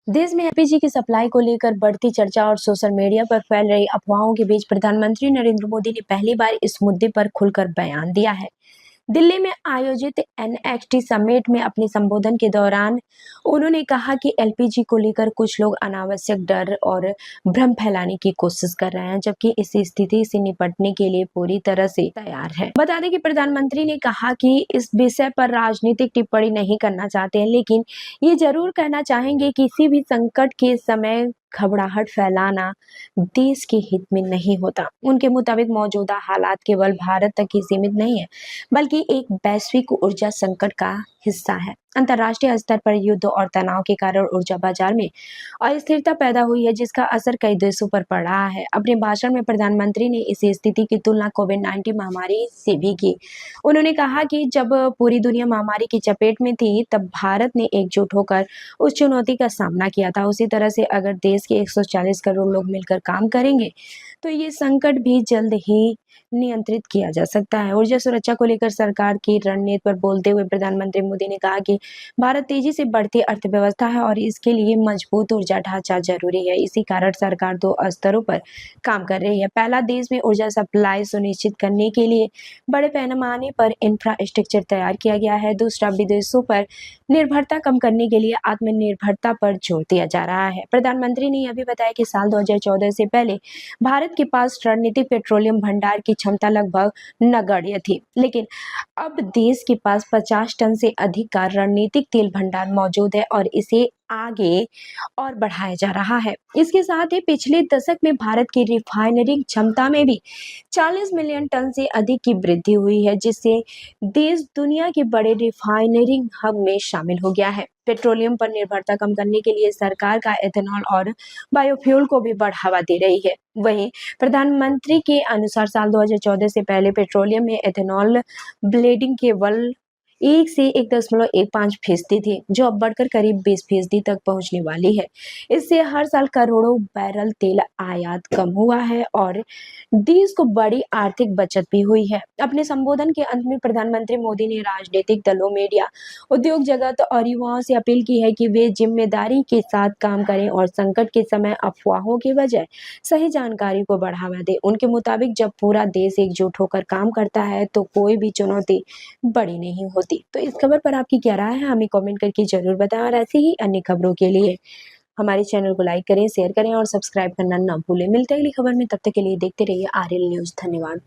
देश में एलपीजी की सप्लाई को लेकर बढ़ती चर्चा और सोशल मीडिया पर फैल रही अफवाहों के बीच प्रधानमंत्री नरेंद्र मोदी ने पहली बार इस मुद्दे पर खुलकर बयान दिया है। दिल्ली में आयोजित एनएक्सटी समिट में अपने संबोधन के दौरान उन्होंने कहा कि एलपीजी को लेकर कुछ लोग अनावश्यक डर और भ्रम फैलाने की कोशिश कर रहे हैं, जबकि इस स्थिति से निपटने के लिए पूरी तरह से तैयार है। बता दें कि प्रधानमंत्री ने कहा कि इस विषय पर राजनीतिक टिप्पणी नहीं करना चाहते हैं, लेकिन ये जरूर कहना चाहेंगे कि किसी भी संकट के समय घबराहट फैलाना देश के हित में नहीं होता। उनके मुताबिक मौजूदा हालात केवल भारत तक ही सीमित नहीं है, बल्कि एक वैश्विक ऊर्जा संकट का हिस्सा है। अंतर्राष्ट्रीय स्तर पर युद्ध और तनाव के कारण ऊर्जा बाजार में अस्थिरता पैदा हुई है, जिसका असर कई देशों पर पड़ रहा है। अपने भाषण में प्रधानमंत्री ने इस स्थिति की तुलना कोविड-19 महामारी से भी की। उन्होंने कहा कि जब पूरी दुनिया महामारी की चपेट में थी, तब भारत ने एकजुट होकर उस चुनौती का सामना किया था। उसी तरह से अगर देश के 140 करोड़ लोग मिलकर काम करेंगे, तो ये संकट भी जल्द ही नियंत्रित किया जा सकता है। ऊर्जा सुरक्षा को लेकर सरकार की रणनीति पर बोलते हुए प्रधानमंत्री मोदी ने कहा कि भारत तेजी से बढ़ती अर्थव्यवस्था है और इसके लिए मजबूत ऊर्जा ढांचा जरूरी है। इसी कारण सरकार 2 स्तरों पर काम कर रही है। पहला, देश में ऊर्जा सप्लाई सुनिश्चित करने के लिए बड़े पैमाने पर इंफ्रास्ट्रक्चर तैयार किया गया है। दूसरा, विदेशों पर निर्भरता कम करने के लिए आत्मनिर्भरता पर जोर दिया जा रहा है। प्रधानमंत्री ने यह भी बताया कि साल 2014 से पहले भारत के पास रणनीतिक पेट्रोलियम भंडार की क्षमता लगभग नगण्य थी, लेकिन अब देश के पास 50 टन से अधिक का रणनीतिक तेल भंडार मौजूद है और इसे आगे और बढ़ाया जा रहा है। इसके साथ ही पिछले दशक में भारत की रिफाइनरी क्षमता में भी 40 मिलियन टन से अधिक की वृद्धि हुई है, जिससे देश दुनिया के बड़े रिफाइनरी हब में शामिल हो गया है। पेट्रोलियम पर निर्भरता कम करने के लिए सरकार का एथेनॉल और बायोफ्यूल को भी बढ़ावा दे रही है। वहीं प्रधानमंत्री के अनुसार साल 2014 से पहले पेट्रोलियम में एथेनॉल ब्लेंडिंग केवल 1 से 1.15% थी, जो अब बढ़कर करीब 20% तक पहुंचने वाली है। इससे हर साल करोड़ों बैरल तेल आयात कम हुआ है और देश को बड़ी आर्थिक बचत भी हुई है। अपने संबोधन के अंत में प्रधानमंत्री मोदी ने राजनीतिक दलों, मीडिया, उद्योग जगत और युवाओं से अपील की है कि वे जिम्मेदारी के साथ काम करें और संकट के समय अफवाहों के बजाय सही जानकारी को बढ़ावा दें। उनके मुताबिक जब पूरा देश एकजुट होकर काम करता है, तो कोई भी चुनौती बड़ी नहीं होती। तो इस खबर पर आपकी क्या राय है, हमें कमेंट करके जरूर बताएं और ऐसी ही अन्य खबरों के लिए हमारे चैनल को लाइक करें, शेयर करें और सब्सक्राइब करना ना भूलें। मिलते हैं अगली खबर में, तब तक के लिए देखते रहिए आरएल न्यूज। धन्यवाद।